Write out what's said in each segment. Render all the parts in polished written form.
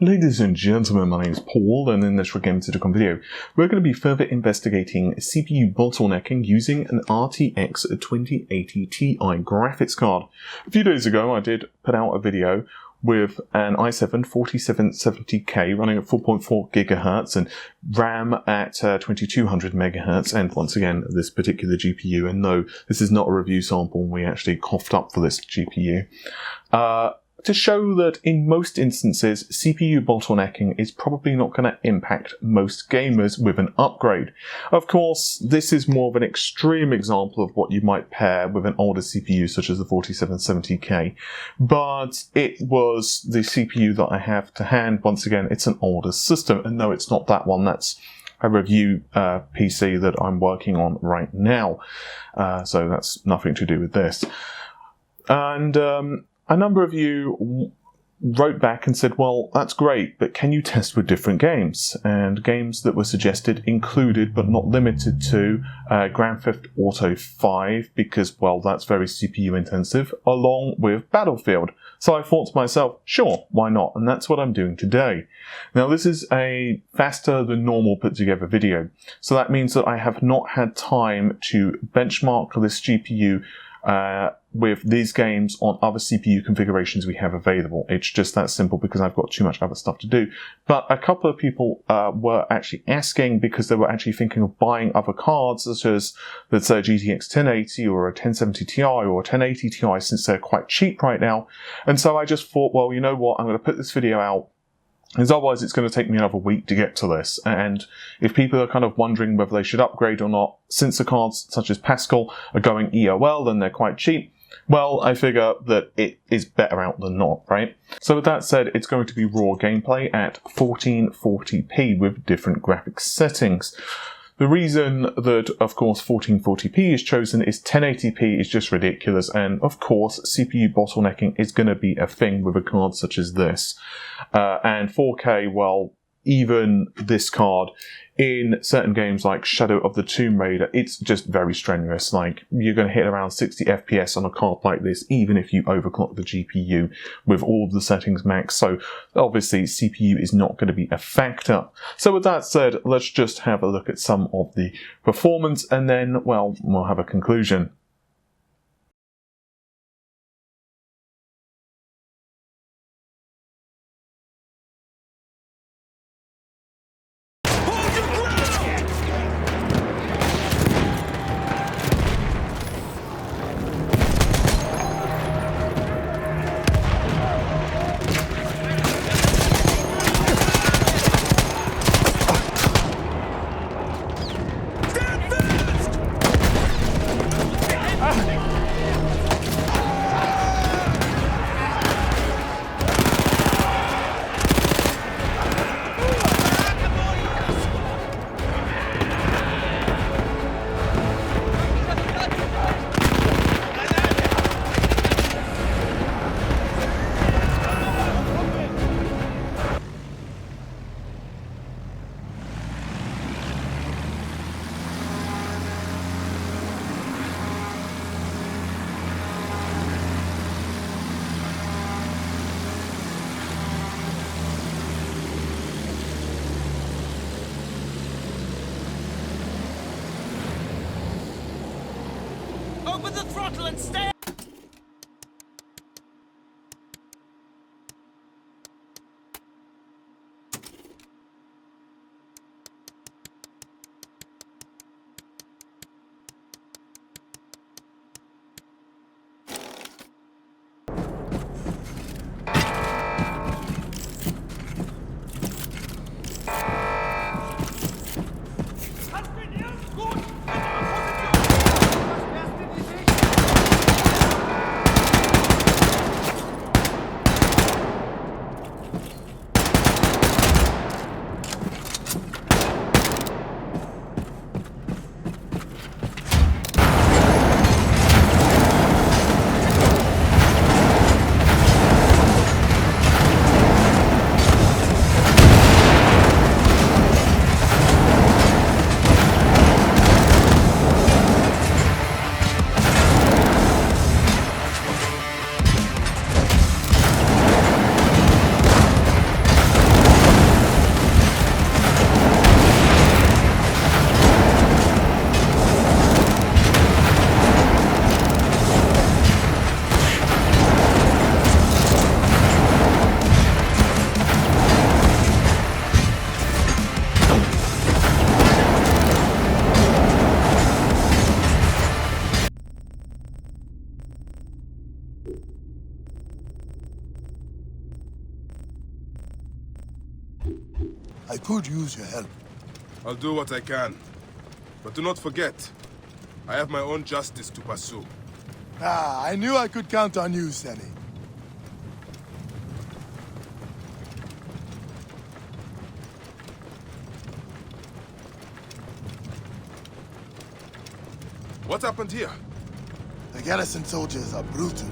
Ladies and gentlemen, my name is Paul, and in this Game Tutorial video, we're going to be further investigating CPU bottlenecking using an RTX 2080 Ti graphics card. A few days ago, I did put out a video with an i7-4770K running at 4.4 GHz and RAM at 2200 MHz, and once again, this particular GPU, and no, this is not a review sample, we actually coughed up for this GPU. To show that in most instances, CPU bottlenecking is probably not going to impact most gamers with an upgrade. Of course, this is more of an extreme example of what you might pair with an older CPU such as the 4770K, but it was the CPU that I have to hand. Once again, it's an older system, and no, it's not that one. That's a review PC that I'm working on right now, so that's nothing to do with this. And a number of you wrote back and said, well, that's great, but can you test with different games? And games that were suggested included, but not limited to, Grand Theft Auto 5, because, well, that's very CPU intensive, along with Battlefield. So I thought to myself, sure, why not? And that's what I'm doing today. Now, this is a faster than normal put together video. So that means that I have not had time to benchmark this GPU with these games on other CPU configurations we have available. It's just that simple because I've got too much other stuff to do. But a couple of people were actually asking because they were actually thinking of buying other cards, such as, let's say, a GTX 1080 or a 1070 Ti or a 1080 Ti, since they're quite cheap right now. And so I just thought, well, you know what, I'm going to put this video out, because otherwise it's going to take me another week to get to this. And if people are kind of wondering whether they should upgrade or not, since the cards such as Pascal are going EOL, then they're quite cheap, well, I figure that it is better out than not, right? So with that said, it's going to be raw gameplay at 1440p with different graphics settings. The reason that, of course, 1440p is chosen is 1080p is just ridiculous, and of course, CPU bottlenecking is going to be a thing with a card such as this. And 4K, well, even this card, in certain games like Shadow of the Tomb Raider, it's just very strenuous. Like, you're going to hit around 60 FPS on a card like this, even if you overclock the GPU with all of the settings max. So obviously CPU is not going to be a factor. So with that said, let's just have a look at some of the performance, and then, well, we'll have a conclusion. Open the throttle and stay! I could use your help. I'll do what I can. But do not forget, I have my own justice to pursue. Ah, I knew I could count on you, Senny. What happened here? The garrison soldiers are brutal.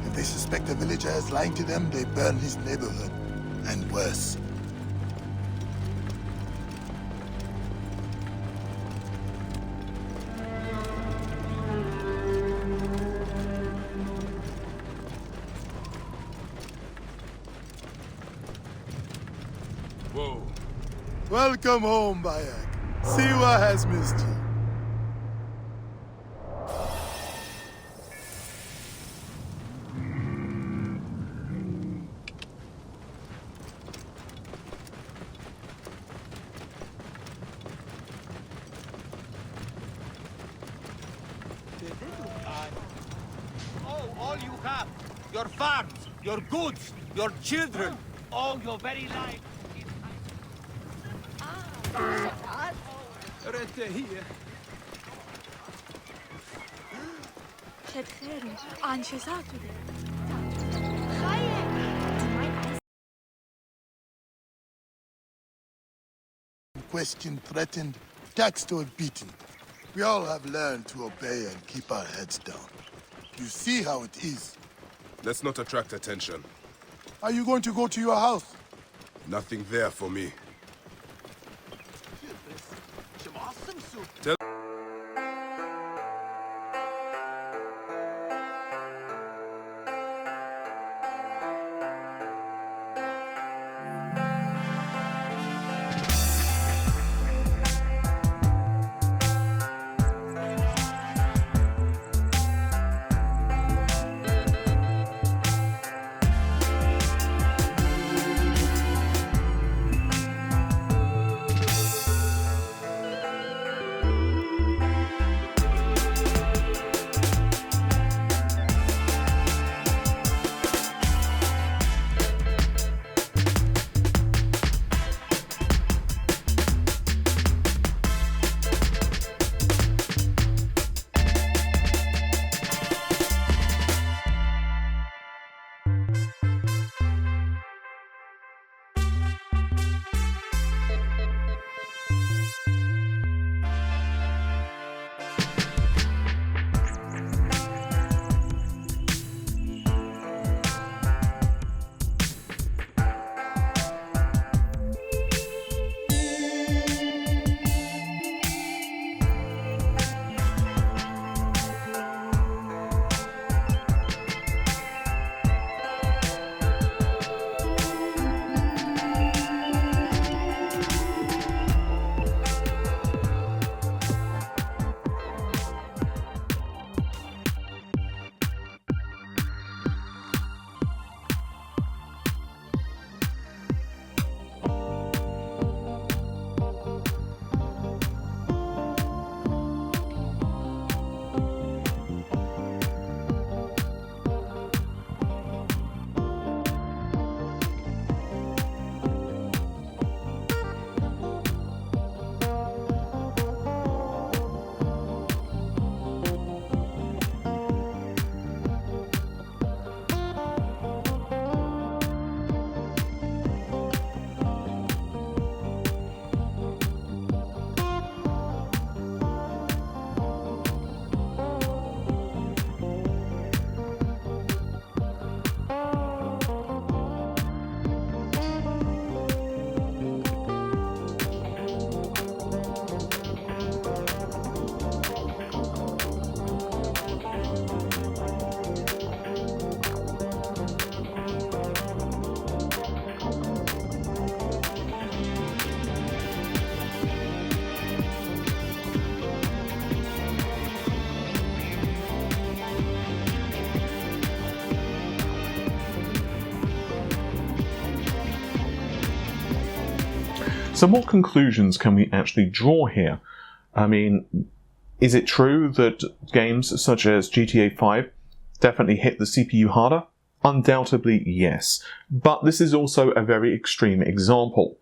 If they suspect a villager is lying to them, they burn his neighborhood. And worse. Whoa. Welcome home, Bayek. Siwa has missed you. Oh, all you have. Your farms, your goods, your children. Oh, your very life. شد خير عن شزاته Questioned, threatened, taxed or beaten. We all have learned to obey and keep our heads down. You see how it is. Let's not attract attention. Are you going to go to your house? Nothing there for me. So what conclusions can we actually draw here? I mean, is it true that games such as GTA 5 definitely hit the CPU harder? Undoubtedly, yes. But this is also a very extreme example.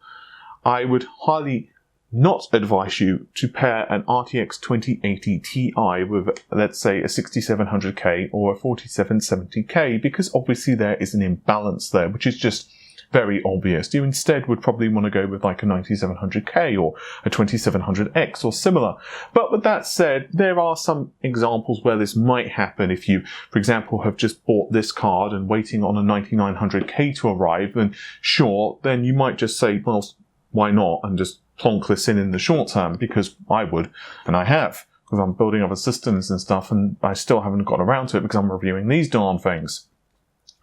I would highly not advise you to pair an RTX 2080 Ti with, let's say, a 6700K or a 4770K, because obviously there is an imbalance there, which is just very obvious. You instead would probably want to go with like a 9700K or a 2700X or similar. But with that said, there are some examples where this might happen. If you, for example, have just bought this card and waiting on a 9900K to arrive, then sure, then you might just say, well, why not, and just plonk this in the short term, because I would, and I have, because I'm building other systems and stuff, and I still haven't got around to it because I'm reviewing these darn things.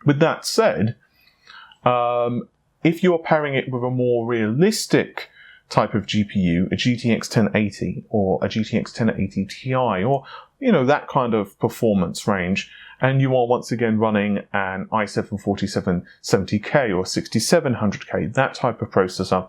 With that said, if you're pairing it with a more realistic type of GPU, a GTX 1080 or a GTX 1080 Ti, or, you know, that kind of performance range, and you are once again running an i7-4770K or 6700K, that type of processor,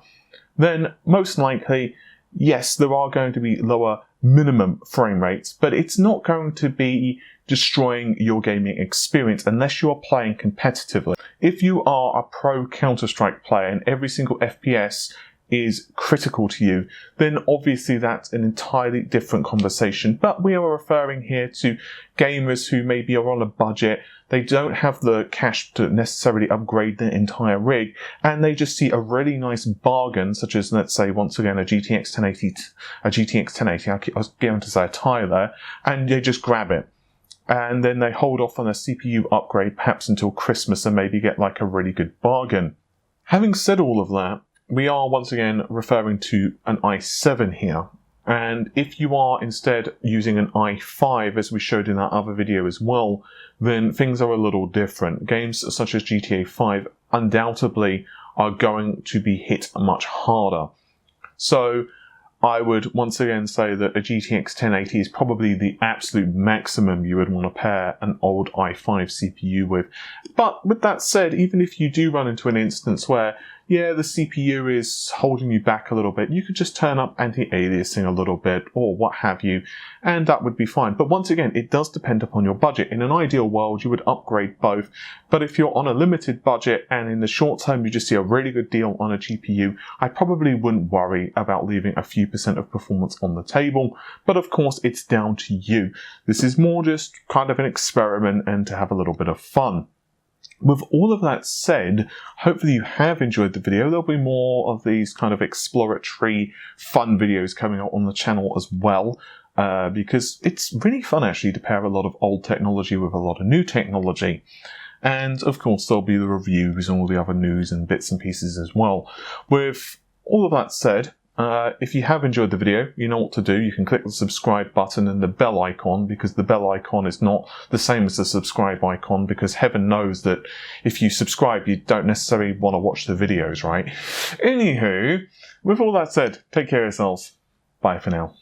then most likely, yes, there are going to be lower minimum frame rates, but it's not going to be destroying your gaming experience unless you are playing competitively. If you are a pro Counter-Strike player and every single FPS is critical to you, then obviously that's an entirely different conversation. But we are referring here to gamers who maybe are on a budget, they don't have the cash to necessarily upgrade their entire rig, and they just see a really nice bargain, such as, let's say, once again, a GTX 1080, I was going to say a Ti there, and they just grab it. And then they hold off on a CPU upgrade, perhaps until Christmas, and maybe get like a really good bargain. Having said all of that, we are once again referring to an i7 here. And if you are instead using an i5, as we showed in that other video as well, then things are a little different. Games such as GTA 5 undoubtedly are going to be hit much harder. So I would once again say that a GTX 1080 is probably the absolute maximum you would want to pair an old i5 CPU with. But with that said, even if you do run into an instance where, yeah, the CPU is holding you back a little bit, you could just turn up anti-aliasing a little bit or what have you, and that would be fine. But once again, it does depend upon your budget. In an ideal world, you would upgrade both. But if you're on a limited budget and in the short term you just see a really good deal on a GPU, I probably wouldn't worry about leaving a few % of performance on the table. But of course, it's down to you. This is more just kind of an experiment and to have a little bit of fun. With all of that said, hopefully you have enjoyed the video. There'll be more of these kind of exploratory, fun videos coming out on the channel as well, because it's really fun actually to pair a lot of old technology with a lot of new technology. And of course there'll be the reviews and all the other news and bits and pieces as well. With all of that said, if you have enjoyed the video, you know what to do. You can click the subscribe button and the bell icon, because the bell icon is not the same as the subscribe icon, because heaven knows that if you subscribe, you don't necessarily want to watch the videos, right? Anywho, with all that said, take care of yourselves. Bye for now.